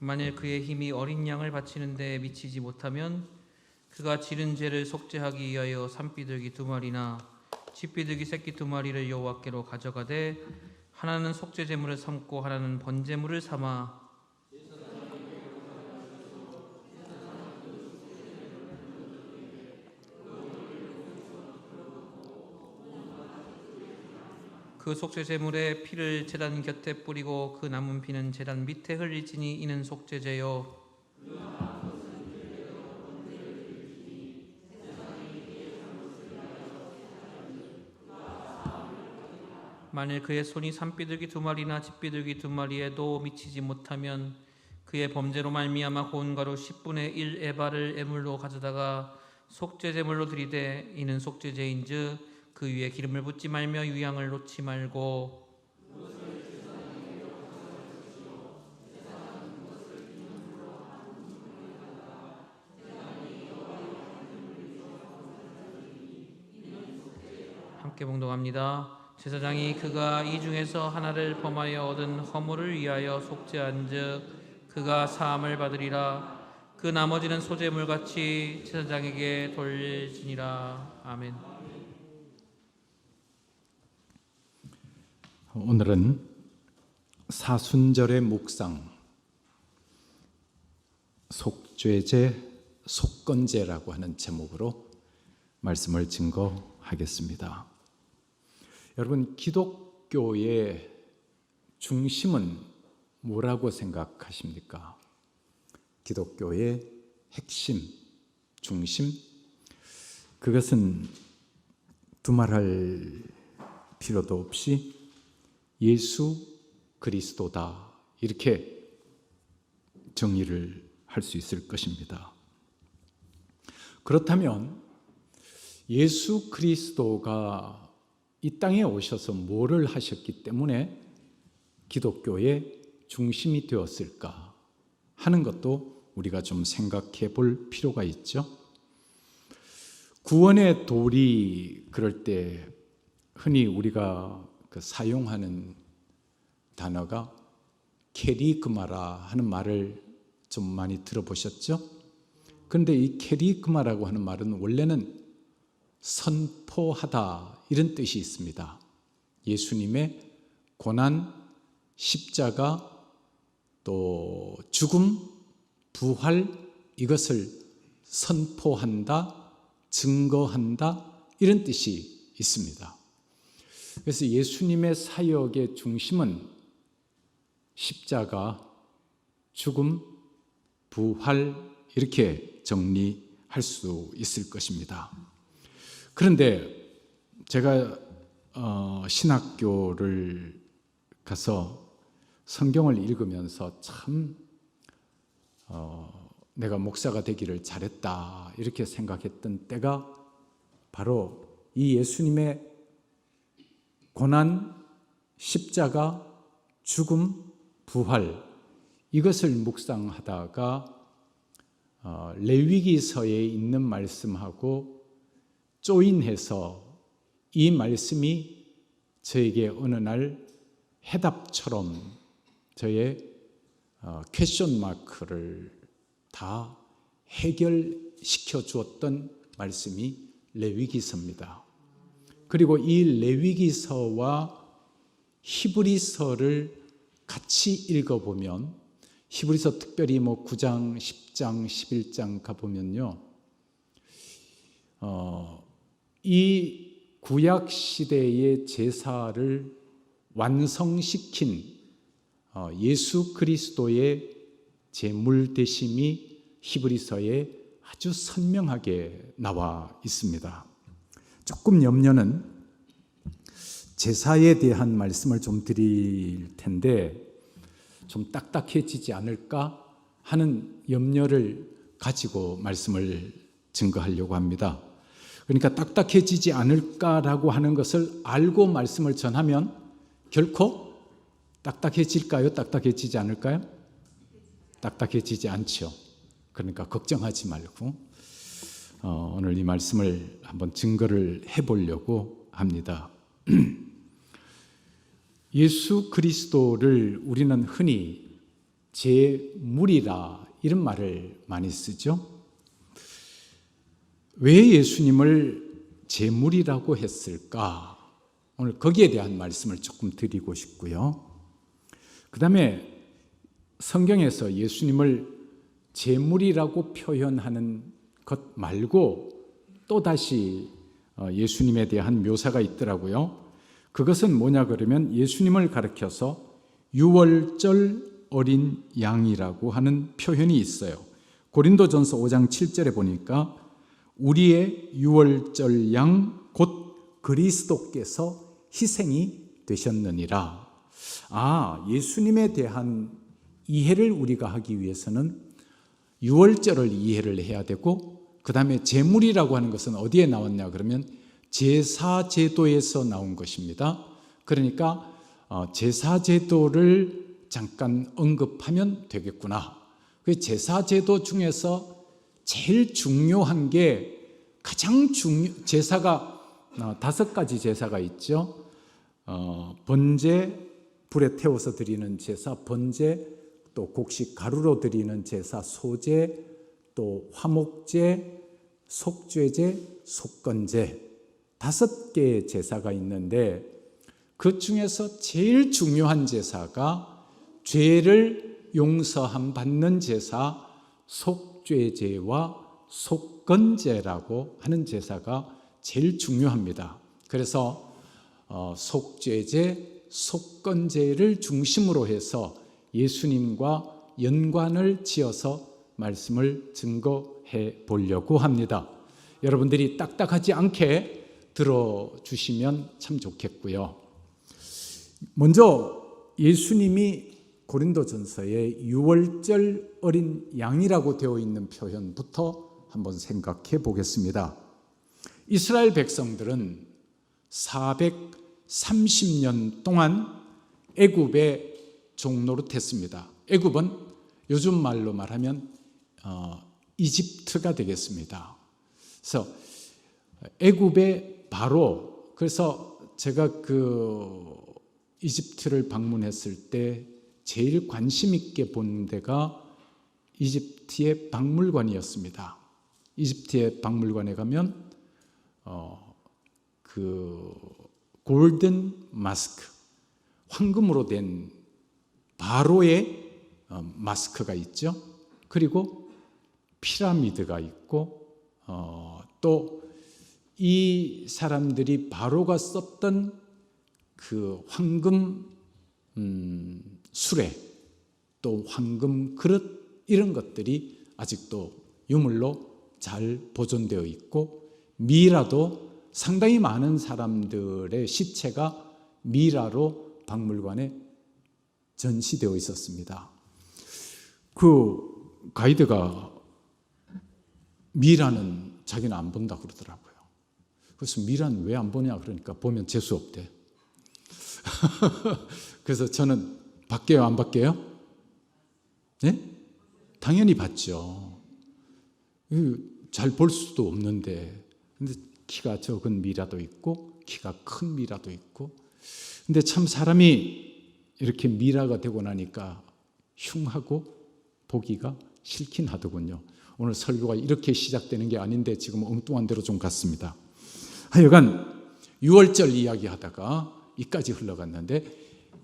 만일 그의 힘이 어린 양을 바치는 데 미치지 못하면 그가 지른 죄를 속죄하기 위하여 산비둘기 2마리나 쥐비둘기 새끼 2마리를 여호와께로 가져가되 하나는 속죄 제물을 삼고 하나는 번제물을 삼아 그 속죄 제물의 피를 제단 곁에 뿌리고 그 남은 피는 제단 밑에 흘릴지니 이는 속죄제요. 만일 그의 손이 산비둘기 2마리나 쥐비둘기 2마리에도 미치지 못하면 그의 범죄로 말미암아 고운 가루 10분의 1 에바를 애물로 가져다가 속죄 제물로 드리되 이는 속죄제인즉 그 위에 기름을 붓지 말며 유향을 놓지 말고 함께 봉독합니다. 제사장이 그가 이 중에서 하나를 범하여 얻은 허물을 위하여 속죄한즉 그가 사함을 받으리라. 그 나머지는 소제물같이 제사장에게 돌리니라. 아멘. 오늘은 사순절의 묵상, 속죄제, 속건제라고 하는 제목으로 말씀을 증거하겠습니다. 여러분, 기독교의 중심은 뭐라고 생각하십니까? 기독교의 핵심, 중심? 그것은 두말할 필요도 없이 예수 그리스도다, 이렇게 정의를 할 수 있을 것입니다. 그렇다면 예수 그리스도가 이 땅에 오셔서 뭐를 하셨기 때문에 기독교의 중심이 되었을까 하는 것도 우리가 좀 생각해 볼 필요가 있죠. 구원의 도리, 그럴 때 흔히 우리가 사용하는 단어가 케리그마라 하는 말을 좀 많이 들어보셨죠? 그런데 이 케리그마라고 하는 말은 원래는 선포하다, 이런 뜻이 있습니다. 예수님의 고난, 십자가, 또 죽음, 부활, 이것을 선포한다, 증거한다, 이런 뜻이 있습니다. 그래서 예수님의 사역의 중심은 십자가, 죽음, 부활, 이렇게 정리할 수 있을 것입니다. 그런데 제가 신학교를 가서 성경을 읽으면서 참 내가 목사가 되기를 잘했다, 이렇게 생각했던 때가 바로 이 예수님의 고난, 십자가, 죽음, 부활, 이것을 묵상하다가 레위기서에 있는 말씀하고 조인해서 이 말씀이 저에게 어느 날 해답처럼 저의 퀘션 마크를 다 해결시켜 주었던 말씀이 레위기서입니다. 그리고 이 레위기서와 히브리서를 같이 읽어보면, 히브리서 특별히 9장, 10장, 11장 가보면요, 이 구약 시대의 제사를 완성시킨 예수 그리스도의 제물 대심이 히브리서에 아주 선명하게 나와 있습니다. 조금 염려는 제사에 대한 말씀을 좀 드릴 텐데 좀 딱딱해지지 않을까 하는 염려를 가지고 말씀을 증거하려고 합니다. 그러니까 딱딱해지지 않을까라고 하는 것을 알고 말씀을 전하면 결코 딱딱해질까요? 딱딱해지지 않을까요? 딱딱해지지 않죠. 그러니까 걱정하지 말고 오늘 이 말씀을 한번 증거를 해보려고 합니다. 예수 그리스도를 우리는 흔히 제물이라 이런 말을 많이 쓰죠. 왜 예수님을 제물이라고 했을까? 오늘 거기에 대한 말씀을 조금 드리고 싶고요. 그 다음에 성경에서 예수님을 제물이라고 표현하는 것 말고 또다시 예수님에 대한 묘사가 있더라고요. 그것은 뭐냐 그러면 예수님을 가리켜서 유월절 어린 양이라고 하는 표현이 있어요. 고린도전서 5장 7절에 보니까 우리의 유월절 양 곧 그리스도께서 희생이 되셨느니라. 예수님에 대한 이해를 우리가 하기 위해서는 유월절을 이해를 해야 되고, 그 다음에 제물이라고 하는 것은 어디에 나왔냐 그러면 제사제도에서 나온 것입니다. 그러니까 제사제도를 잠깐 언급하면 되겠구나. 그 제사제도 중에서 제일 중요한 게 제사가 5가지 제사가 있죠. 번제, 불에 태워서 드리는 제사, 번제, 또 곡식 가루로 드리는 제사, 소제, 또 화목제, 속죄제, 속건제 5개의 제사가 있는데 그 중에서 제일 중요한 제사가 죄를 용서함 받는 제사 속죄제와 속건제라고 하는 제사가 제일 중요합니다. 그래서 속죄제, 속건제를 중심으로 해서 예수님과 연관을 지어서 말씀을 증거해 보려고 합니다. 여러분들이 딱딱하지 않게 들어주시면 참 좋겠고요. 먼저 예수님이 고린도전서에 유월절 어린 양이라고 되어 있는 표현부터 한번 생각해 보겠습니다. 이스라엘 백성들은 430년 동안 애굽에 종노릇했습니다. 애굽은 요즘 말로 말하면 이집트가 되겠습니다. 그래서 애굽의 바로, 그래서 제가 이집트를 방문했을 때 제일 관심 있게 본 데가 이집트의 박물관이었습니다. 이집트의 박물관에 가면 골든 마스크, 황금으로 된 바로의 마스크가 있죠. 그리고 피라미드가 있고 또 이 사람들이 바로가 썼던 그 황금 수레, 또 황금 그릇, 이런 것들이 아직도 유물로 잘 보존되어 있고, 미라도 상당히 많은 사람들의 시체가 미라로 박물관에 전시되어 있었습니다. 그 가이드가 미라는 자기는 안 본다 그러더라고요. 그래서 미라는 왜 안 보냐 그러니까 보면 재수 없대. 그래서 저는 받게요, 안 받게요? 네? 당연히 받죠. 잘 볼 수도 없는데. 근데 키가 적은 미라도 있고 키가 큰 미라도 있고. 근데 참 사람이 이렇게 미라가 되고 나니까 흉하고 보기가 싫긴 하더군요. 오늘 설교가 이렇게 시작되는 게 아닌데 지금 엉뚱한 대로 좀 갔습니다. 하여간 유월절 이야기하다가 이까지 흘러갔는데,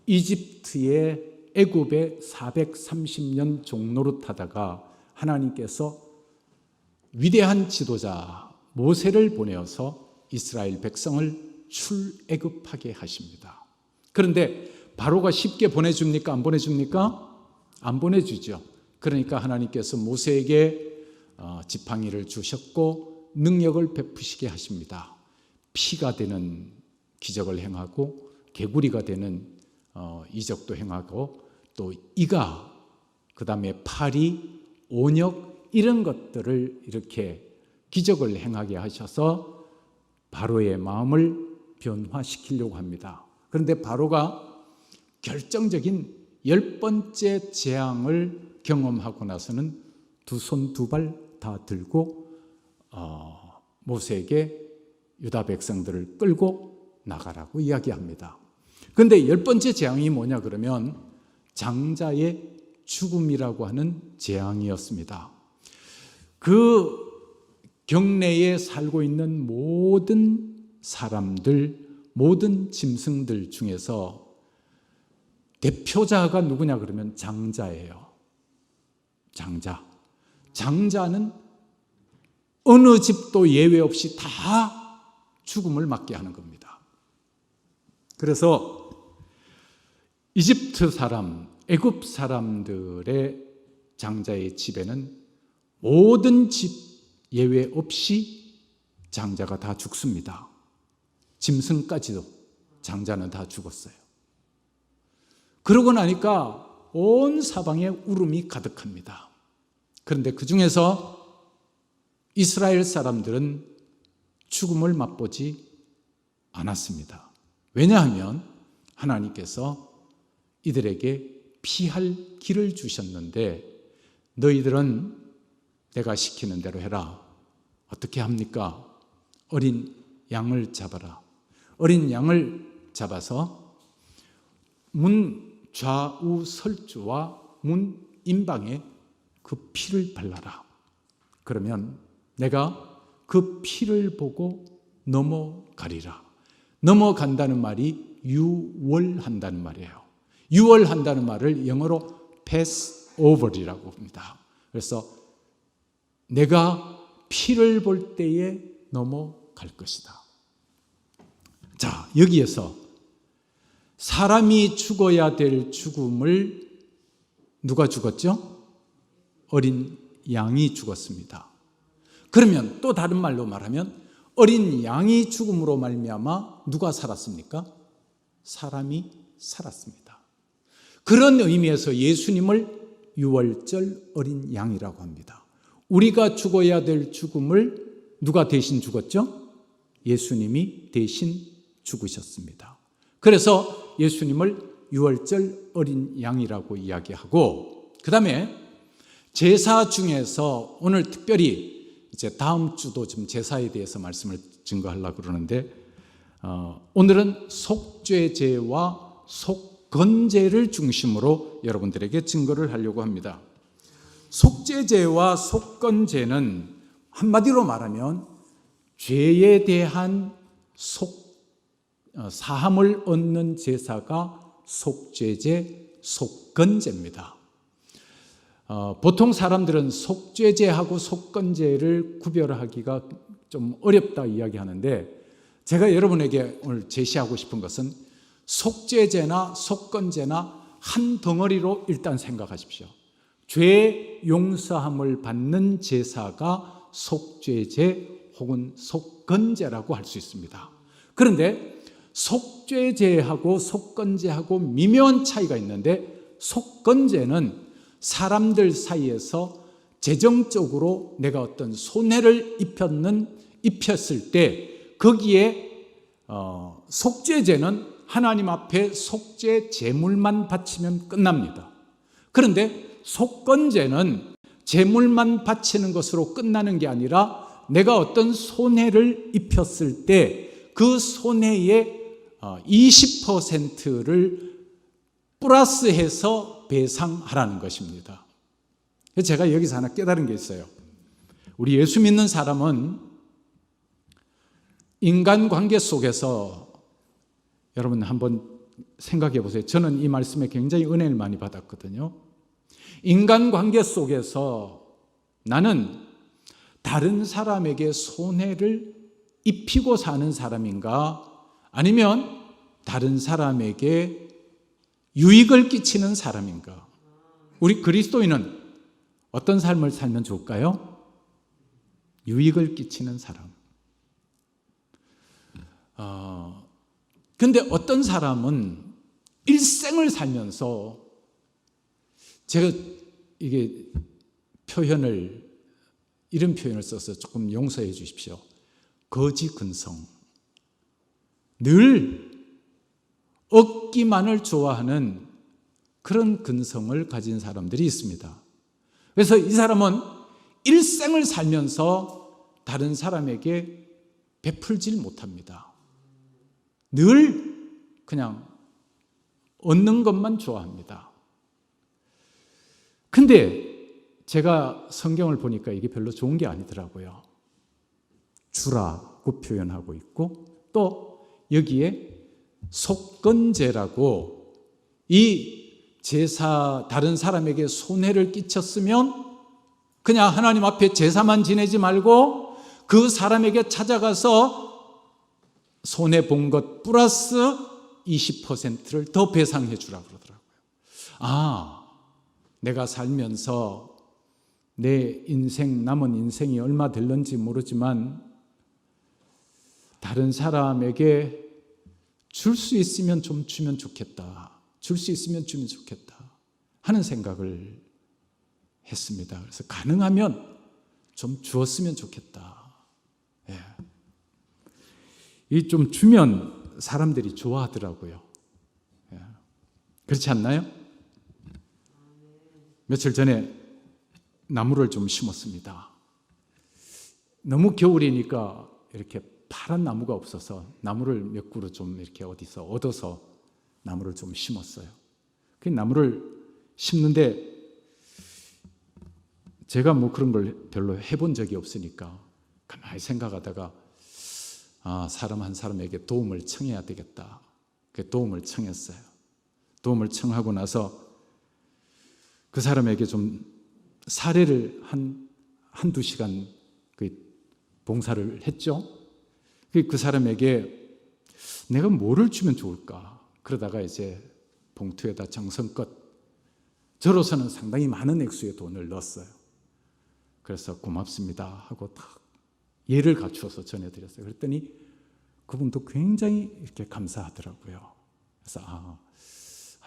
이집트의 애굽에 430년 종노릇하다가 하나님께서 위대한 지도자 모세를 보내어서 이스라엘 백성을 출애굽하게 하십니다. 그런데 바로가 쉽게 보내줍니까? 안 보내줍니까? 안 보내주죠. 그러니까 하나님께서 모세에게 지팡이를 주셨고 능력을 베푸시게 하십니다. 피가 되는 기적을 행하고 개구리가 되는 이적도 행하고, 또 이가, 그 다음에 파리, 온역, 이런 것들을 이렇게 기적을 행하게 하셔서 바로의 마음을 변화시키려고 합니다. 그런데 바로가 결정적인 10번째 재앙을 경험하고 나서는 두 손 두 발 다 들고 모세에게 유다 백성들을 끌고 나가라고 이야기합니다. 그런데 10번째 재앙이 뭐냐 그러면 장자의 죽음이라고 하는 재앙이었습니다. 그 경내에 살고 있는 모든 사람들, 모든 짐승들 중에서 대표자가 누구냐 그러면 장자예요. 장자는 어느 집도 예외 없이 다 죽음을 맞게 하는 겁니다. 그래서 이집트 사람, 애굽 사람들의 장자의 집에는 모든 집 예외 없이 장자가 다 죽습니다. 짐승까지도 장자는 다 죽었어요. 그러고 나니까 온 사방에 울음이 가득합니다. 그런데 그 중에서 이스라엘 사람들은 죽음을 맛보지 않았습니다. 왜냐하면 하나님께서 이들에게 피할 길을 주셨는데 너희들은 내가 시키는 대로 해라. 어떻게 합니까? 어린 양을 잡아라. 어린 양을 잡아서 문 좌우 설주와 문 인방에 그 피를 발라라. 그러면 내가 그 피를 보고 넘어가리라. 넘어간다는 말이 유월한다는 말이에요. 유월한다는 말을 영어로 pass over이라고 합니다. 그래서 내가 피를 볼 때에 넘어갈 것이다. 자, 여기에서 사람이 죽어야 될 죽음을 누가 죽었죠? 어린 양이 죽었습니다. 그러면 또 다른 말로 말하면 어린 양이 죽음으로 말미암아 누가 살았습니까? 사람이 살았습니다. 그런 의미에서 예수님을 유월절 어린 양이라고 합니다. 우리가 죽어야 될 죽음을 누가 대신 죽었죠? 예수님이 대신 죽으셨습니다. 그래서 예수님을 유월절 어린 양이라고 이야기하고, 그 다음에 제사 중에서 오늘 특별히 이제 다음 주도 좀 제사에 대해서 말씀을 증거하려고 그러는데, 오늘은 속죄제와 속건제를 중심으로 여러분들에게 증거를 하려고 합니다. 속죄제와 속건제는 한마디로 말하면 죄에 대한 사함을 얻는 제사가 속죄제, 속건제입니다. 보통 사람들은 속죄제하고 속건제를 구별하기가 좀 어렵다 이야기하는데, 제가 여러분에게 오늘 제시하고 싶은 것은 속죄제나 속건제나 한 덩어리로 일단 생각하십시오. 죄 용서함을 받는 제사가 속죄제 혹은 속건제라고 할 수 있습니다. 그런데 속죄제하고 속건제하고 미묘한 차이가 있는데, 속건제는 사람들 사이에서 재정적으로 내가 어떤 손해를 입혔을 때 거기에 속죄제는 하나님 앞에 속죄 제물만 바치면 끝납니다. 그런데 속건제는 제물만 바치는 것으로 끝나는 게 아니라 내가 어떤 손해를 입혔을 때 그 손해의 20%를 플러스해서 배상하라는 것입니다. 제가 여기서 하나 깨달은 게 있어요. 우리 예수 믿는 사람은 인간관계 속에서, 여러분 한번 생각해 보세요. 저는 이 말씀에 굉장히 은혜를 많이 받았거든요. 인간관계 속에서 나는 다른 사람에게 손해를 입히고 사는 사람인가, 아니면 다른 사람에게 유익을 끼치는 사람인가? 우리 그리스도인은 어떤 삶을 살면 좋을까요? 유익을 끼치는 사람. 근데 어떤 사람은 일생을 살면서, 제가 이게 이런 표현을 써서 조금 용서해 주십시오. 거지 근성. 늘 얻기만을 좋아하는 그런 근성을 가진 사람들이 있습니다. 그래서 이 사람은 일생을 살면서 다른 사람에게 베풀질 못합니다. 늘 그냥 얻는 것만 좋아합니다. 근데 제가 성경을 보니까 이게 별로 좋은 게 아니더라고요. 주라고 표현하고 있고 또 여기에 속건제라고 이 제사 다른 사람에게 손해를 끼쳤으면 그냥 하나님 앞에 제사만 지내지 말고 그 사람에게 찾아가서 손해 본 것 플러스 20%를 더 배상해 주라고 그러더라고요. 아, 내가 살면서 내 인생, 남은 인생이 얼마 될는지 모르지만 다른 사람에게 줄 수 있으면 좀 주면 좋겠다. 줄 수 있으면 주면 좋겠다 하는 생각을 했습니다. 그래서 가능하면 좀 주었으면 좋겠다. 예. 이 좀 주면 사람들이 좋아하더라고요. 예. 그렇지 않나요? 며칠 전에 나무를 좀 심었습니다. 너무 겨울이니까 이렇게 파란 나무가 없어서 나무를 몇 그루 좀 이렇게 어디서 얻어서 나무를 좀 심었어요. 그 나무를 심는데 제가 뭐 그런 걸 별로 해본 적이 없으니까 가만히 생각하다가 사람 한 사람에게 도움을 청해야 되겠다. 그 도움을 청했어요. 도움을 청하고 나서 그 사람에게 좀 사례를 한두 시간 봉사를 했죠. 그 사람에게 내가 뭐를 주면 좋을까? 그러다가 이제 봉투에다 정성껏 저로서는 상당히 많은 액수의 돈을 넣었어요. 그래서 고맙습니다 하고 딱 예를 갖추어서 전해드렸어요. 그랬더니 그분도 굉장히 이렇게 감사하더라고요. 그래서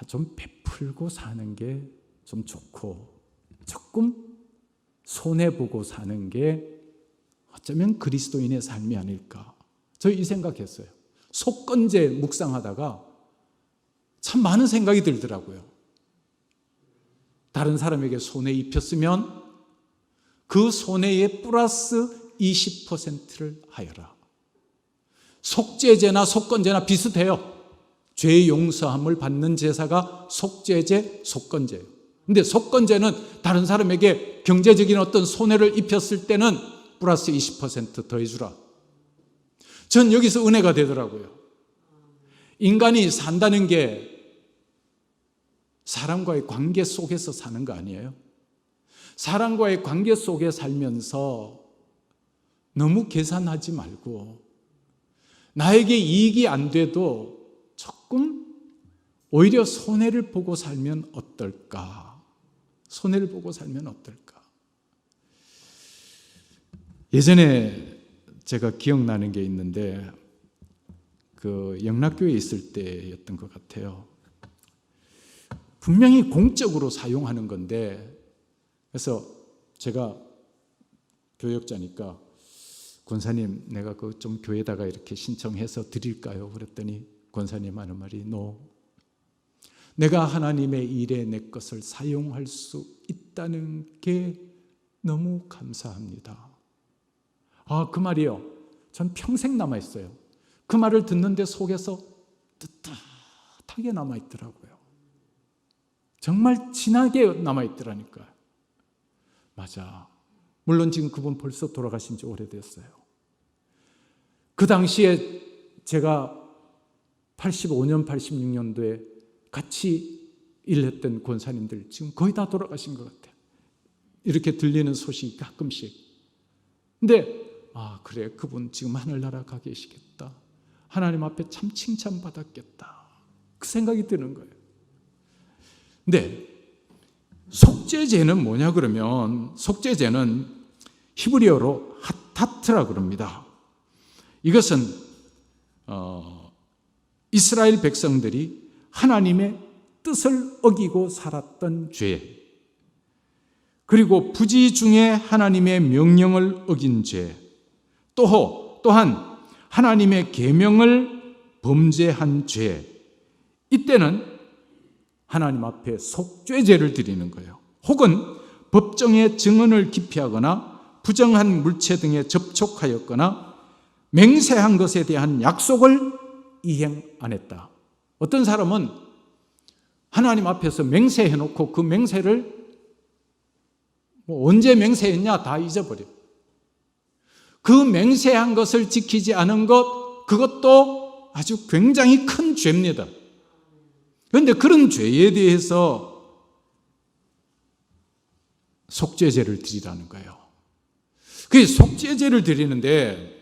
좀 베풀고 사는 게 좀 좋고 조금 손해보고 사는 게 어쩌면 그리스도인의 삶이 아닐까. 저 이 생각했어요. 속건제 묵상하다가 참 많은 생각이 들더라고요. 다른 사람에게 손해 입혔으면 그 손해에 플러스 20%를 하여라. 속죄제나 속건제나 비슷해요. 죄의 용서함을 받는 제사가 속죄제, 속건제예요. 근데 속건제는 다른 사람에게 경제적인 어떤 손해를 입혔을 때는 플러스 20% 더해주라. 전 여기서 은혜가 되더라고요. 인간이 산다는 게 사람과의 관계 속에서 사는 거 아니에요? 사람과의 관계 속에 살면서 너무 계산하지 말고 나에게 이익이 안 돼도 조금 오히려 손해를 보고 살면 어떨까? 손해를 보고 살면 어떨까? 예전에 제가 기억나는 게 있는데 그 영락교회에 있을 때였던 것 같아요. 분명히 공적으로 사용하는 건데 그래서 제가 교역자니까 권사님 내가 그 좀 교회에다가 이렇게 신청해서 드릴까요? 그랬더니 권사님 하는 말이 No. 내가 하나님의 일에 내 것을 사용할 수 있다는 게 너무 감사합니다. 그 말이요. 전 평생 남아있어요. 그 말을 듣는데 속에서 뜨뜻하게 남아있더라고요. 정말 진하게 남아있더라니까요. 맞아. 물론 지금 그분 벌써 돌아가신 지 오래됐어요. 그 당시에 제가 85년, 86년도에 같이 일했던 권사님들 지금 거의 다 돌아가신 것 같아요. 이렇게 들리는 소식이 가끔씩. 근데 그래 그분 지금 하늘나라 가 계시겠다. 하나님 앞에 참 칭찬받았겠다. 그 생각이 드는 거예요. 근데 속죄제는 뭐냐 그러면 속죄제는 히브리어로 하타트라고 그럽니다. 이것은 이스라엘 백성들이 하나님의 뜻을 어기고 살았던 죄, 그리고 부지 중에 하나님의 명령을 어긴 죄, 또한 하나님의 계명을 범죄한 죄, 이때는 하나님 앞에 속죄제를 드리는 거예요. 혹은 법정의 증언을 기피하거나 부정한 물체 등에 접촉하였거나 맹세한 것에 대한 약속을 이행 안 했다. 어떤 사람은 하나님 앞에서 맹세해놓고 그 맹세를 뭐 언제 맹세했냐 다 잊어버려. 그 맹세한 것을 지키지 않은 것, 그것도 아주 굉장히 큰 죄입니다. 그런데 그런 죄에 대해서 속죄제를 드리라는 거예요. 그 속죄제를 드리는데,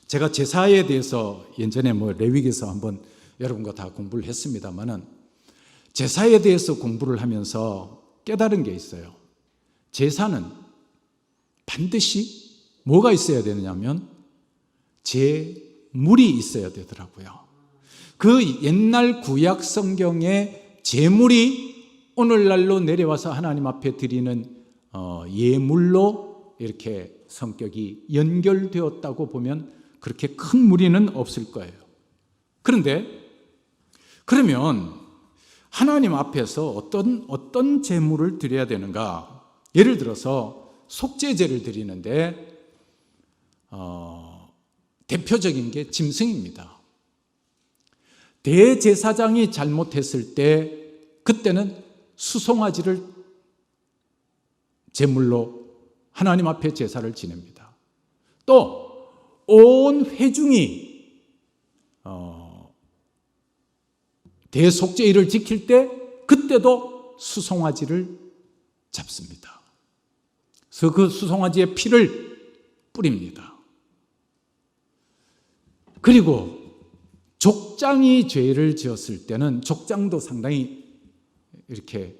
제가 제사에 대해서 예전에 레위기에서 한번 여러분과 다 공부를 했습니다만은, 제사에 대해서 공부를 하면서 깨달은 게 있어요. 제사는 반드시 뭐가 있어야 되느냐면 제물이 있어야 되더라고요. 그 옛날 구약 성경의 제물이 오늘날로 내려와서 하나님 앞에 드리는 예물로 이렇게 성격이 연결되었다고 보면 그렇게 큰 무리는 없을 거예요. 그런데 그러면 하나님 앞에서 어떤 제물을 드려야 되는가? 예를 들어서 속죄제를 드리는데 대표적인 게 짐승입니다. 대제사장이 잘못했을 때 그때는 수송아지를 제물로 하나님 앞에 제사를 지냅니다. 또 온 회중이 대속죄일을 지킬 때 그때도 수송아지를 잡습니다. 그래서 그 수송아지의 피를 뿌립니다. 그리고 족장이 죄를 지었을 때는, 족장도 상당히 이렇게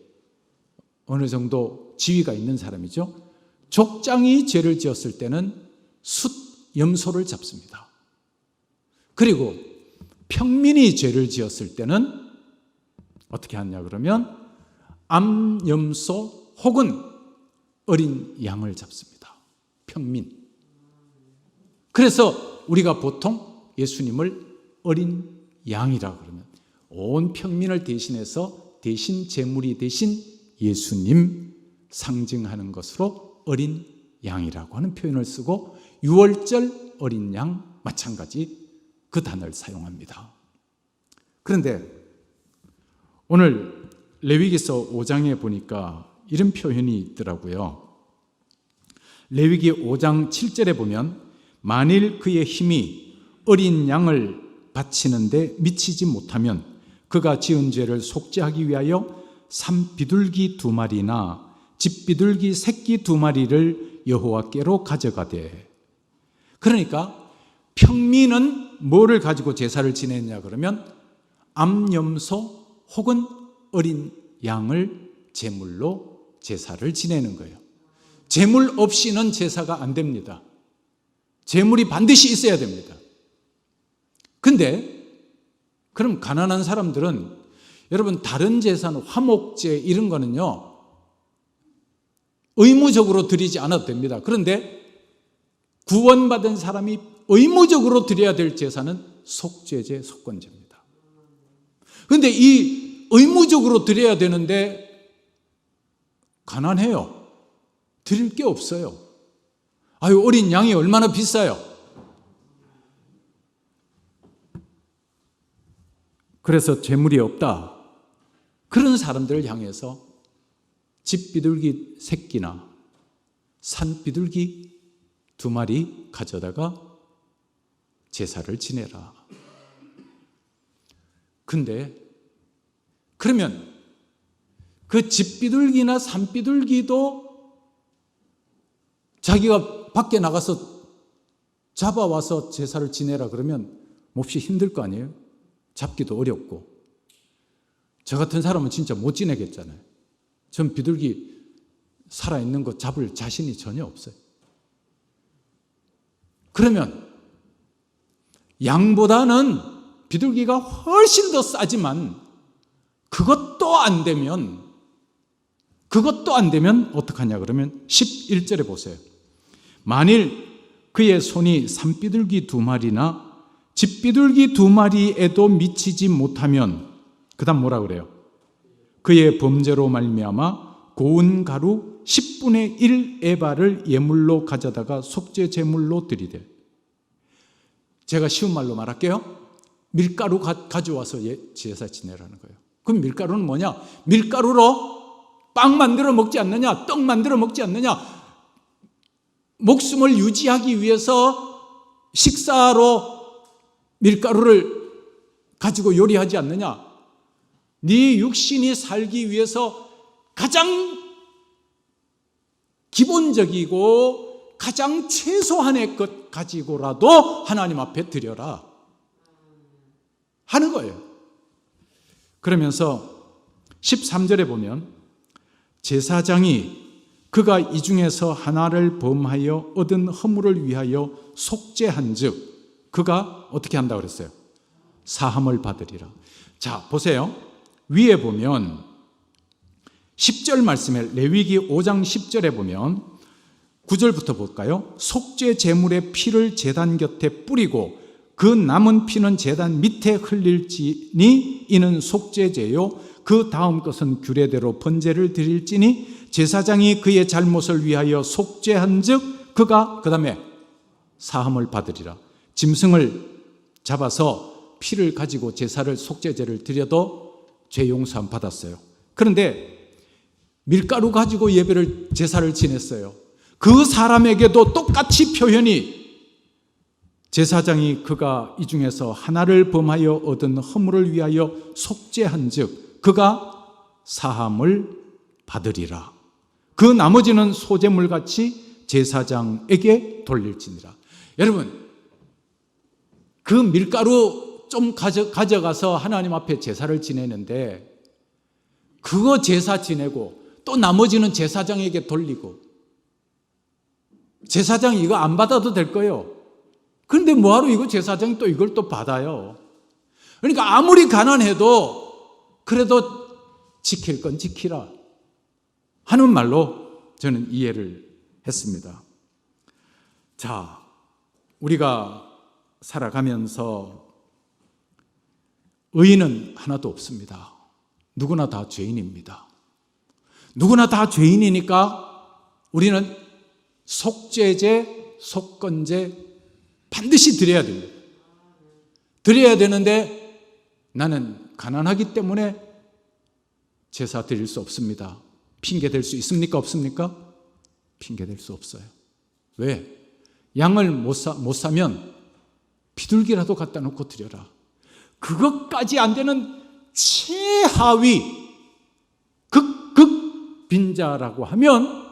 어느 정도 지위가 있는 사람이죠. 족장이 죄를 지었을 때는 숫 염소를 잡습니다. 그리고 평민이 죄를 지었을 때는 어떻게 하냐 그러면 암염소 혹은 어린 양을 잡습니다. 평민. 그래서 우리가 보통 예수님을 어린 양이라 그러면 온 평민을 대신해서 대신 제물이 되신 예수님 상징하는 것으로 어린 양이라고 하는 표현을 쓰고, 유월절 어린 양 마찬가지 그 단어를 사용합니다. 그런데 오늘 레위기서 5장에 보니까 이런 표현이 있더라고요. 레위기 5장 7절에 보면 만일 그의 힘이 어린 양을 바치는데 미치지 못하면 그가 지은 죄를 속죄하기 위하여 산비둘기 2마리나 집비둘기 새끼 2마리를 여호와께로 가져가되. 그러니까 평민은 뭐를 가지고 제사를 지냈냐 그러면 암염소 혹은 어린 양을 제물로 제사를 지내는 거예요. 제물 없이는 제사가 안 됩니다. 제물이 반드시 있어야 됩니다. 근데 그럼 가난한 사람들은, 여러분 다른 제사는 화목제 이런 거는요 의무적으로 드리지 않아도 됩니다. 그런데 구원받은 사람이 의무적으로 드려야 될 제사는 속죄제, 속건제입니다. 그런데 이 의무적으로 드려야 되는데 가난해요. 드릴 게 없어요. 아유, 어린 양이 얼마나 비싸요. 그래서 재물이 없다. 그런 사람들을 향해서 집비둘기 새끼나 산비둘기 2마리 가져다가 제사를 지내라. 근데 그러면 그 집비둘기나 산비둘기도 자기가 밖에 나가서 잡아와서 제사를 지내라 그러면 몹시 힘들 거 아니에요? 잡기도 어렵고. 저 같은 사람은 진짜 못 지내겠잖아요. 전 비둘기 살아있는 거 잡을 자신이 전혀 없어요. 그러면 양보다는 비둘기가 훨씬 더 싸지만 그것도 안 되면 어떡하냐 그러면 11절에 보세요. 만일 그의 손이 산비둘기 2마리나 집비둘기 2마리에도 미치지 못하면, 그 다음 뭐라 그래요? 그의 범죄로 말미암아 고운 가루 10분의 1 에바를 예물로 가져다가 속죄 제물로 드리되. 제가 쉬운 말로 말할게요. 밀가루 가져와서 제사 지내라는 거예요. 그럼 밀가루는 뭐냐? 밀가루로 빵 만들어 먹지 않느냐? 떡 만들어 먹지 않느냐? 목숨을 유지하기 위해서 식사로 밀가루를 가지고 요리하지 않느냐? 네 육신이 살기 위해서 가장 기본적이고 가장 최소한의 것 가지고라도 하나님 앞에 드려라 하는 거예요. 그러면서 13절에 보면 제사장이 그가 이 중에서 하나를 범하여 얻은 허물을 위하여 속죄한즉 그가 어떻게 한다고 그랬어요? 사함을 받으리라. 자, 보세요. 위에 보면 10절 말씀에 레위기 5장 10절에 보면 9절부터 볼까요? 속죄 제물의 피를 제단 곁에 뿌리고 그 남은 피는 제단 밑에 흘릴지니 이는 속죄제요 그 다음 것은 규례대로 번제를 드릴지니 제사장이 그의 잘못을 위하여 속죄한즉 그가 그 다음에 사함을 받으리라. 짐승을 잡아서 피를 가지고 제사를 속죄제를 드려도 죄 용서함 받았어요. 그런데 밀가루 가지고 예배를 제사를 지냈어요. 그 사람에게도 똑같이 표현이 제사장이 그가 이 중에서 하나를 범하여 얻은 허물을 위하여 속죄한즉 그가 사함을 받으리라. 그 나머지는 소제물같이 제사장에게 돌릴지니라. 여러분, 그 밀가루 좀 가져가서 하나님 앞에 제사를 지내는데 그거 제사 지내고 또 나머지는 제사장에게 돌리고 제사장이 이거 안 받아도 될 거예요. 그런데 뭐하러 이거 제사장이 또 이걸 또 받아요. 그러니까 아무리 가난해도 그래도 지킬 건 지키라 하는 말로 저는 이해를 했습니다. 자, 우리가 살아가면서 의인은 하나도 없습니다. 누구나 다 죄인입니다. 누구나 다 죄인이니까 우리는 속죄제, 속건제 반드시 드려야 됩니다. 드려야 되는데 나는 가난하기 때문에 제사 드릴 수 없습니다. 핑계 댈 수 있습니까? 없습니까? 핑계 댈 수 없어요. 왜? 양을 못 사면 비둘기라도 갖다 놓고 드려라. 그것까지 안 되는 최하위 극 빈자라고 하면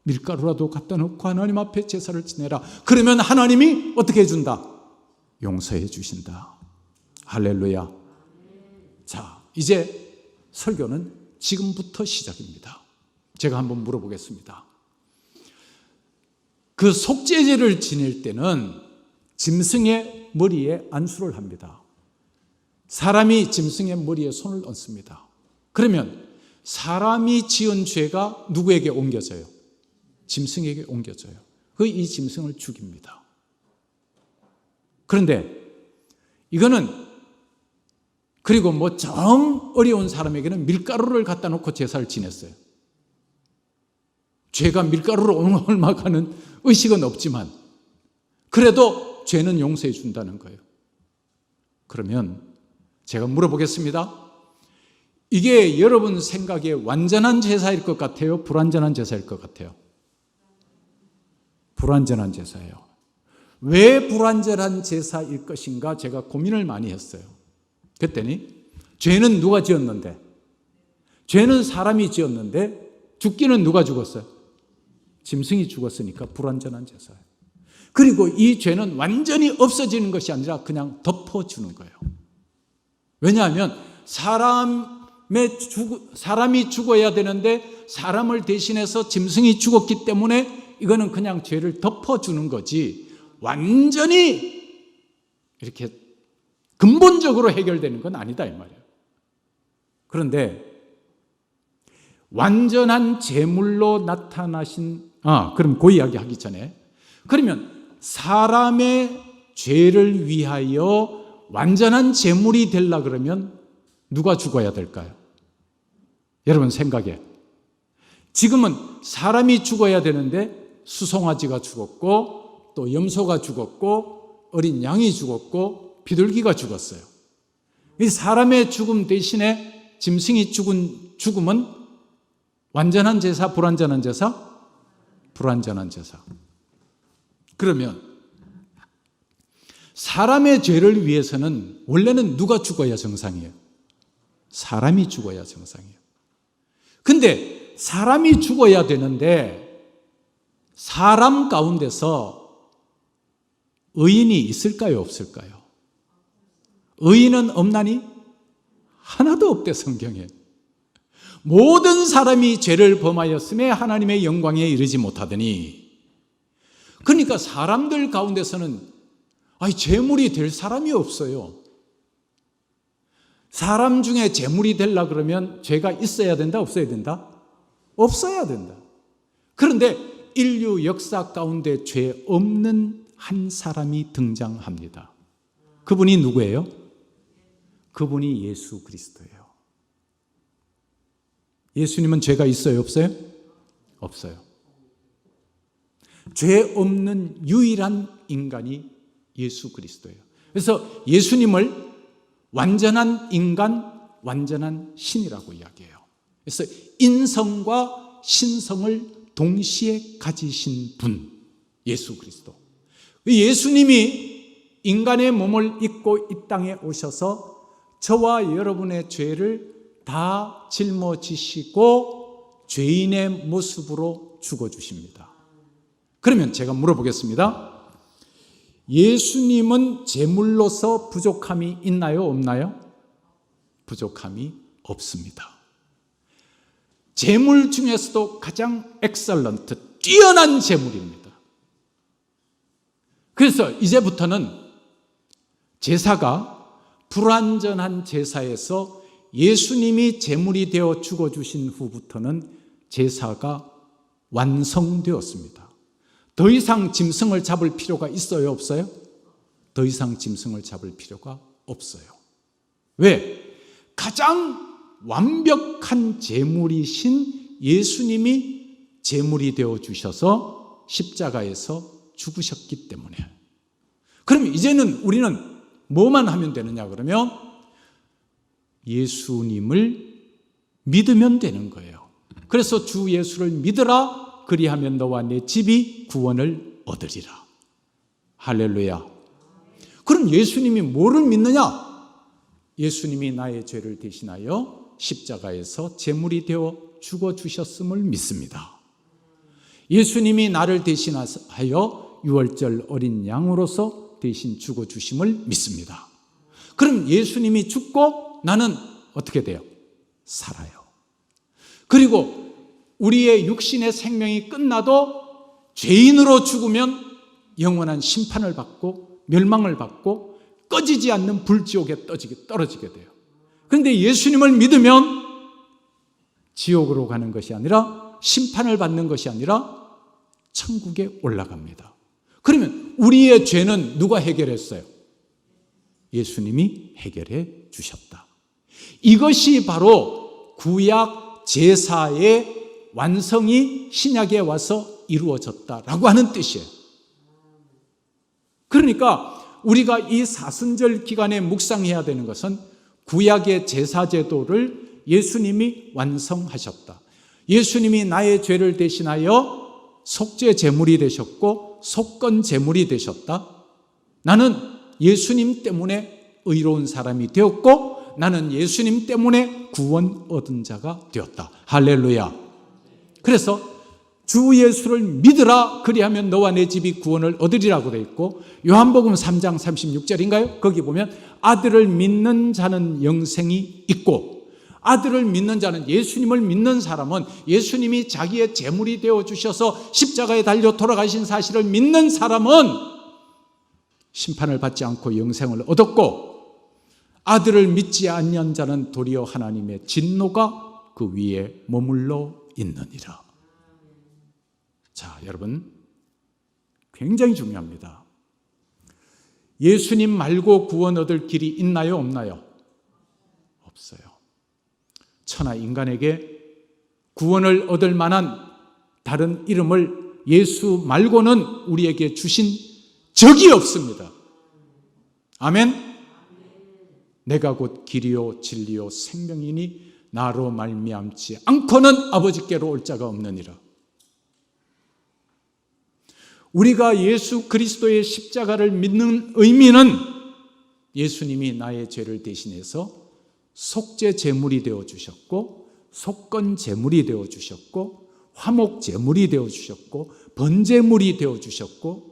밀가루라도 갖다 놓고 하나님 앞에 제사를 지내라. 그러면 하나님이 어떻게 해준다? 용서해 주신다. 할렐루야. 자, 이제 설교는 지금부터 시작입니다. 제가 한번 물어보겠습니다. 그 속죄제를 지낼 때는 짐승의 머리에 안수를 합니다. 사람이 짐승의 머리에 손을 얹습니다. 그러면 사람이 지은 죄가 누구에게 옮겨져요? 짐승에게 옮겨져요. 이 짐승을 죽입니다. 그런데 이거는 그리고 뭐 정 어려운 사람에게는 밀가루를 갖다 놓고 제사를 지냈어요. 죄가 밀가루로 옮아가는 의식은 없지만 그래도 죄는 용서해 준다는 거예요. 그러면 제가 물어보겠습니다. 이게 여러분 생각에 완전한 제사일 것 같아요? 불완전한 제사일 것 같아요? 불완전한 제사예요. 왜 불완전한 제사일 것인가 제가 고민을 많이 했어요. 그랬더니 죄는 누가 지었는데? 죄는 사람이 지었는데 죽기는 누가 죽었어요? 짐승이 죽었으니까 불완전한 제사예요. 그리고 이 죄는 완전히 없어지는 것이 아니라 그냥 덮어주는 거예요. 왜냐하면 사람이 죽어야 되는데 사람을 대신해서 짐승이 죽었기 때문에 이거는 그냥 죄를 덮어주는 거지 완전히 이렇게 근본적으로 해결되는 건 아니다 이 말이에요. 그런데 완전한 제물로 나타나신 그럼 그 이야기 하기 전에 그러면 사람의 죄를 위하여 완전한 제물이 되려 그러면 누가 죽어야 될까요? 여러분 생각에 지금은 사람이 죽어야 되는데 수송아지가 죽었고 또 염소가 죽었고 어린 양이 죽었고 비둘기가 죽었어요. 이 사람의 죽음 대신에 짐승이 죽은 죽음은 완전한 제사, 불완전한 제사? 불완전한 제사. 그러면 사람의 죄를 위해서는 원래는 누가 죽어야 정상이에요? 사람이 죽어야 정상이에요. 근데 사람이 죽어야 되는데 사람 가운데서 의인이 있을까요? 없을까요? 의인은 없나니? 하나도 없대, 성경에. 모든 사람이 죄를 범하였음에 하나님의 영광에 이르지 못하더니. 그러니까 사람들 가운데서는 재물이 될 사람이 없어요. 사람 중에 재물이 되려 그러면 죄가 있어야 된다, 없어야 된다? 없어야 된다. 그런데 인류 역사 가운데 죄 없는 한 사람이 등장합니다. 그분이 누구예요? 그분이 예수 그리스도예요. 예수님은 죄가 있어요, 없어요? 없어요. 죄 없는 유일한 인간이 예수 그리스도예요. 그래서 예수님을 완전한 인간, 완전한 신이라고 이야기해요. 그래서 인성과 신성을 동시에 가지신 분, 예수 그리스도. 예수님이 인간의 몸을 입고 이 땅에 오셔서 저와 여러분의 죄를 다 짊어지시고 죄인의 모습으로 죽어주십니다. 그러면 제가 물어보겠습니다. 예수님은 제물로서 부족함이 있나요, 없나요? 부족함이 없습니다. 제물 중에서도 가장 엑셀런트, 뛰어난 제물입니다. 그래서 이제부터는 제사가 불완전한 제사에서 예수님이 제물이 되어 죽어주신 후부터는 제사가 완성되었습니다. 더 이상 짐승을 잡을 필요가 있어요, 없어요? 더 이상 짐승을 잡을 필요가 없어요. 왜? 가장 완벽한 제물이신 예수님이 제물이 되어 주셔서 십자가에서 죽으셨기 때문에. 그럼 이제는 우리는 뭐만 하면 되느냐 그러면 예수님을 믿으면 되는 거예요. 그래서 주 예수를 믿으라. 그리하면 너와 내 집이 구원을 얻으리라. 할렐루야. 그럼 예수님이 뭐를 믿느냐? 예수님이 나의 죄를 대신하여 십자가에서 제물이 되어 죽어주셨음을 믿습니다. 예수님이 나를 대신하여 유월절 어린 양으로서 대신 죽어주심을 믿습니다. 그럼 예수님이 죽고 나는 어떻게 돼요? 살아요. 그리고 우리의 육신의 생명이 끝나도 죄인으로 죽으면 영원한 심판을 받고 멸망을 받고 꺼지지 않는 불지옥에 떨어지게 돼요. 그런데 예수님을 믿으면 지옥으로 가는 것이 아니라 심판을 받는 것이 아니라 천국에 올라갑니다. 그러면 우리의 죄는 누가 해결했어요? 예수님이 해결해 주셨다. 이것이 바로 구약 제사의 완성이 신약에 와서 이루어졌다라고 하는 뜻이에요. 그러니까 우리가 이 사순절 기간에 묵상해야 되는 것은 구약의 제사 제도를 예수님이 완성하셨다. 예수님이 나의 죄를 대신하여 속죄 제물이 되셨고 속건 제물이 되셨다. 나는 예수님 때문에 의로운 사람이 되었고 나는 예수님 때문에 구원 얻은 자가 되었다. 할렐루야. 그래서 주 예수를 믿으라. 그리하면 너와 내 집이 구원을 얻으리라고 되어 있고 요한복음 3장 36절인가요? 거기 보면 아들을 믿는 자는 영생이 있고 아들을 믿는 자는 예수님을 믿는 사람은 예수님이 자기의 제물이 되어 주셔서 십자가에 달려 돌아가신 사실을 믿는 사람은 심판을 받지 않고 영생을 얻었고 아들을 믿지 않는 자는 도리어 하나님의 진노가 그 위에 머물러 있느니라. 자, 여러분 굉장히 중요합니다. 예수님 말고 구원 얻을 길이 있나요, 없나요? 없어요. 천하 인간에게 구원을 얻을 만한 다른 이름을 예수 말고는 우리에게 주신 적이 없습니다. 아멘. 내가 곧 길이요 진리요 생명이니 나로 말미암지 않고는 아버지께로 올 자가 없느니라. 우리가 예수 그리스도의 십자가를 믿는 의미는 예수님이 나의 죄를 대신해서 속죄 제물이 되어 주셨고, 속건 제물이 되어 주셨고, 화목 제물이 되어 주셨고, 번제물이 되어 주셨고,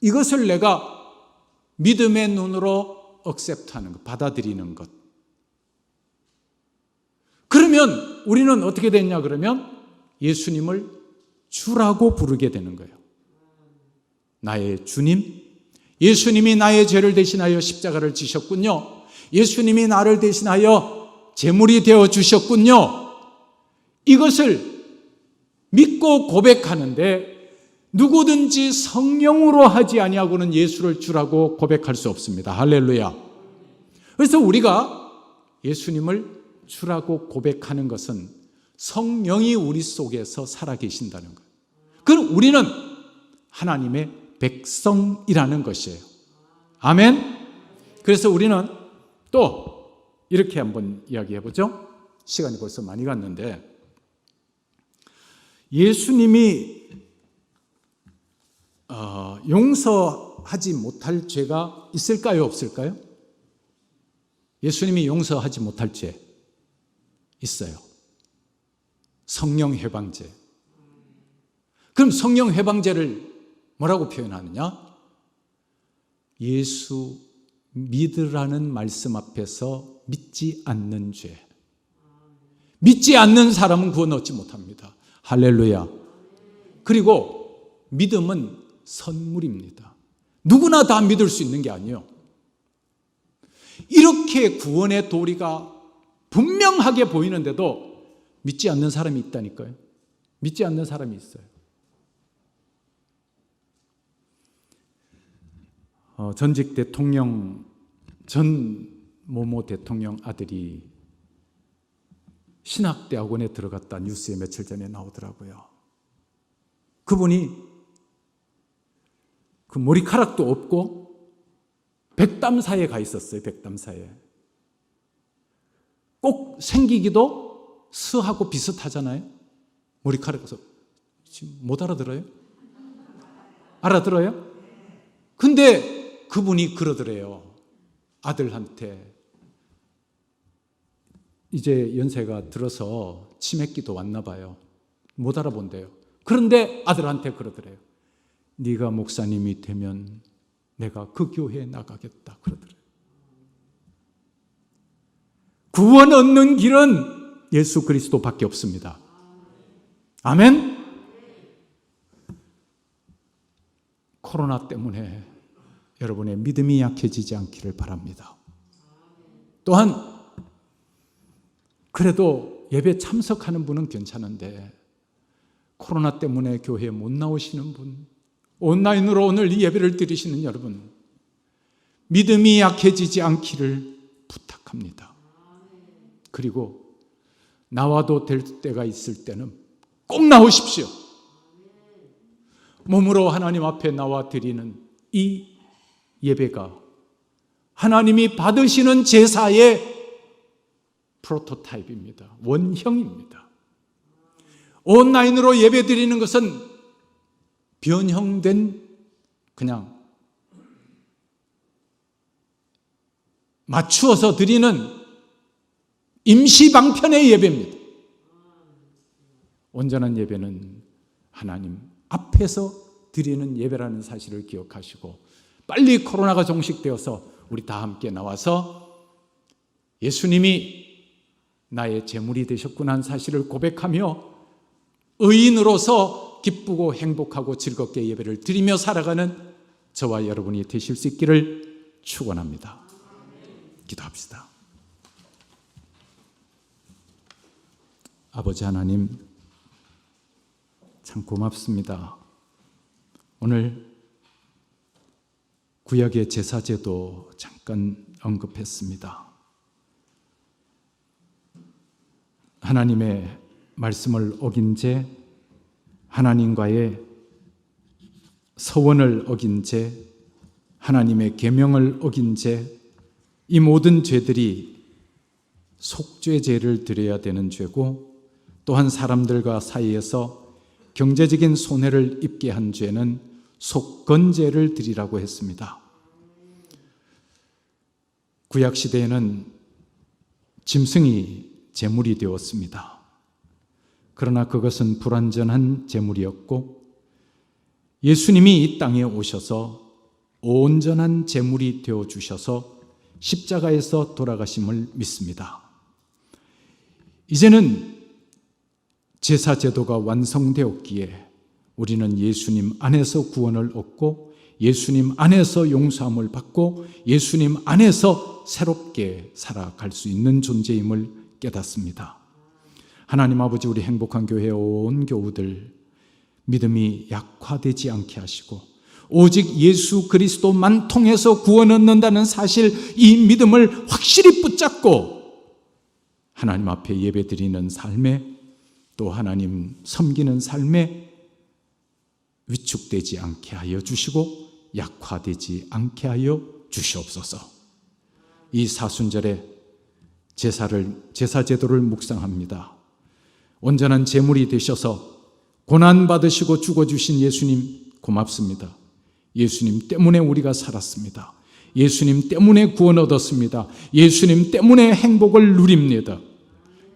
이것을 내가 믿음의 눈으로 억셉트하는 것, 받아들이는 것. 그러면 우리는 어떻게 됐냐 그러면 예수님을 주라고 부르게 되는 거예요. 나의 주님, 예수님이 나의 죄를 대신하여 십자가를 지셨군요. 예수님이 나를 대신하여 제물이 되어 주셨군요. 이것을 믿고 고백하는데 누구든지 성령으로 하지 아니하고는 예수를 주라고 고백할 수 없습니다. 할렐루야. 그래서 우리가 예수님을 주라고 고백하는 것은 성령이 우리 속에서 살아계신다는 거예요. 그럼 우리는 하나님의 백성이라는 것이에요. 아멘. 그래서 우리는 또 이렇게 한번 이야기해 보죠. 시간이 벌써 많이 갔는데, 예수님이 용서하지 못할 죄가 있을까요, 없을까요? 예수님이 용서하지 못할 죄 있어요. 성령 해방죄. 그럼 성령 해방죄를 뭐라고 표현하느냐? 예수 믿으라는 말씀 앞에서 믿지 않는 죄. 믿지 않는 사람은 구원 얻지 못합니다. 할렐루야. 그리고 믿음은 선물입니다. 누구나 다 믿을 수 있는 게 아니에요. 이렇게 구원의 도리가 분명하게 보이는데도 믿지 않는 사람이 있다니까요. 믿지 않는 사람이 있어요. 전직 대통령, 전 모모 대통령 아들이 신학대학원에 들어갔다 뉴스에 며칠 전에 나오더라고요. 그분이 그 머리카락도 없고 백담사에 가 있었어요. 백담사에. 꼭 생기기도 스하고 비슷하잖아요. 머리카락에서 지금 못 알아들어요? 알아들어요? 근데 그분이 그러더래요. 아들한테 이제 연세가 들어서 치매기도 왔나 봐요. 못 알아본대요. 그런데 아들한테 그러더래요. 네가 목사님이 되면 내가 그 교회에 나가겠다 그러더래요. 구원 얻는 길은 예수 그리스도밖에 없습니다. 아멘? 코로나 때문에 여러분의 믿음이 약해지지 않기를 바랍니다. 또한 그래도 예배 참석하는 분은 괜찮은데 코로나 때문에 교회에 못 나오시는 분, 온라인으로 오늘 이 예배를 드리시는 여러분, 믿음이 약해지지 않기를 부탁합니다. 그리고 나와도 될 때가 있을 때는 꼭 나오십시오. 몸으로 하나님 앞에 나와 드리는 이 예배가 하나님이 받으시는 제사의 프로토타입입니다. 원형입니다. 온라인으로 예배 드리는 것은 변형된 그냥 맞추어서 드리는 임시 방편의 예배입니다. 온전한 예배는 하나님 앞에서 드리는 예배라는 사실을 기억하시고 빨리 코로나가 종식되어서 우리 다 함께 나와서 예수님이 나의 제물이 되셨구나 하는 사실을 고백하며 의인으로서 기쁘고 행복하고 즐겁게 예배를 드리며 살아가는 저와 여러분이 되실 수 있기를 축원합니다. 기도합시다. 아버지 하나님, 참 고맙습니다. 오늘 구약의 제사제도 잠깐 언급했습니다. 하나님의 말씀을 어긴 죄, 하나님과의 서원을 어긴 죄, 하나님의 계명을 어긴 죄, 이 모든 죄들이 속죄제를 드려야 되는 죄고, 또한 사람들과 사이에서 경제적인 손해를 입게 한 죄는 속건제를 드리라고 했습니다. 구약시대에는 짐승이 제물이 되었습니다. 그러나 그것은 불완전한 제물이었고, 예수님이 이 땅에 오셔서 온전한 제물이 되어주셔서 십자가에서 돌아가심을 믿습니다. 이제는 제사제도가 완성되었기에 우리는 예수님 안에서 구원을 얻고, 예수님 안에서 용서함을 받고, 예수님 안에서 새롭게 살아갈 수 있는 존재임을 깨닫습니다. 하나님 아버지, 우리 행복한 교회 온 교우들 믿음이 약화되지 않게 하시고, 오직 예수 그리스도만 통해서 구원 얻는다는 사실, 이 믿음을 확실히 붙잡고 하나님 앞에 예배드리는 삶에, 또 하나님 섬기는 삶에 위축되지 않게 하여 주시고 약화되지 않게 하여 주시옵소서. 이 사순절에 제사제도를 묵상합니다. 온전한 제물이 되셔서 고난받으시고 죽어주신 예수님 고맙습니다. 예수님 때문에 우리가 살았습니다. 예수님 때문에 구원 얻었습니다. 예수님 때문에 행복을 누립니다.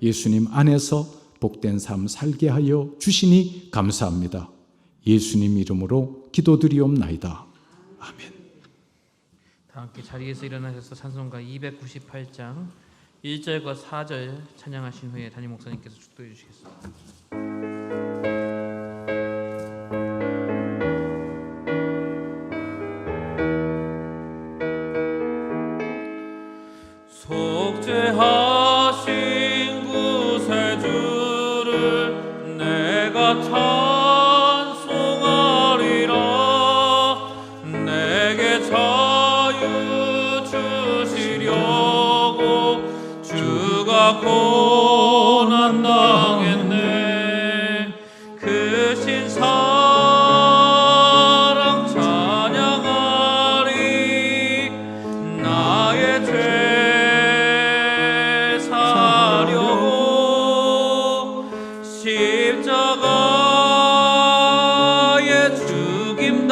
예수님 안에서 복된 삶 살게 하여 주시니 감사합니다. 예수님 이름으로 기도드리옵나이다. 아멘. 다 함께 자리에서 일어나셔서 찬송가 298장 1절과 4절 찬양하신 후에 담임 목사님께서 축도해 주시겠습니다. 속죄하신 구세주를 내가 찬송하리라. 내게 자유 주시려고 주가 고난 당했네. 그 신사랑 찬양하리. 나의 죄 사려고 십자가에 죽임당한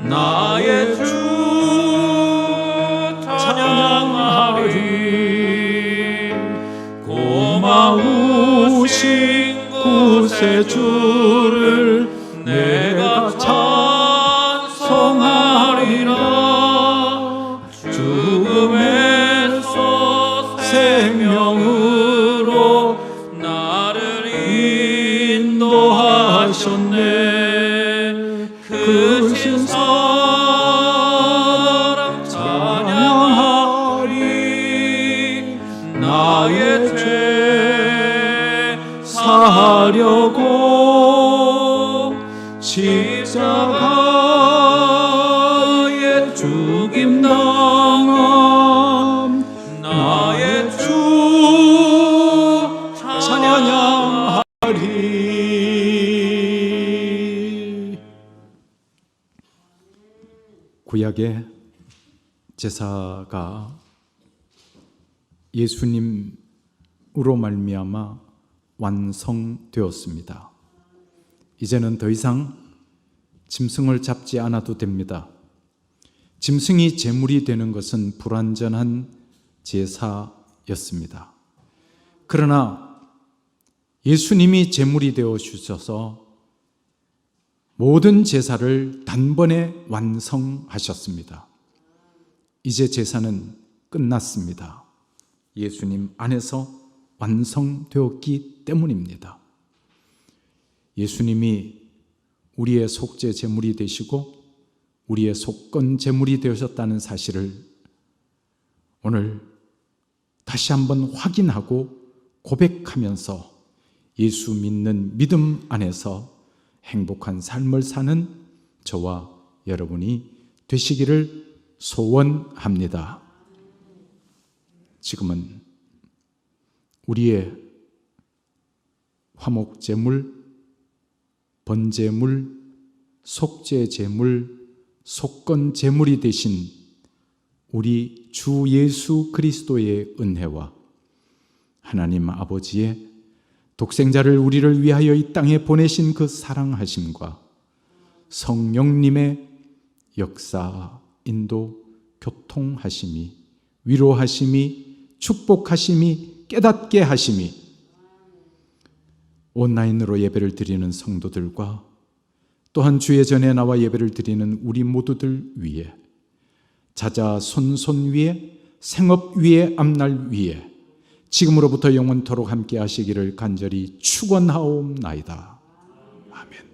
나의 주 찬양하리. 고마우신 구세주를 내가 찬송하리라. 죽음에서 생명으로 나를 인도하셨네. 그 신사랑 찬양하리. 나의 죄 사하려고 십자가에 죽임당한 나의 주 찬양하리. 구약의 제사가 예수님으로 말미암아 완성되었습니다. 이제는 더 이상 짐승을 잡지 않아도 됩니다. 짐승이 제물이 되는 것은 불완전한 제사였습니다. 그러나 예수님이 제물이 되어 주셔서 모든 제사를 단번에 완성하셨습니다. 이제 제사는 끝났습니다. 예수님 안에서 완성되었기 때문입니다. 예수님이 우리의 속죄 제물이 되시고 우리의 속건 제물이 되셨다는 사실을 오늘 다시 한번 확인하고 고백하면서 예수 믿는 믿음 안에서 행복한 삶을 사는 저와 여러분이 되시기를 소원합니다. 지금은 우리의 화목제물, 번제물, 속죄제물, 속건제물이 되신 우리 주 예수 그리스도의 은혜와 하나님 아버지의 독생자를 우리를 위하여 이 땅에 보내신 그 사랑하심과 성령님의 역사, 인도, 교통하심이, 위로하심이, 축복하심이, 깨닫게 하심이 온라인으로 예배를 드리는 성도들과 또한 주의 전에 나와 예배를 드리는 우리 모두들 위에, 자자손손 위에, 생업 위에, 앞날 위에 지금으로부터 영원토록 함께 하시기를 간절히 축원하옵나이다. 아멘.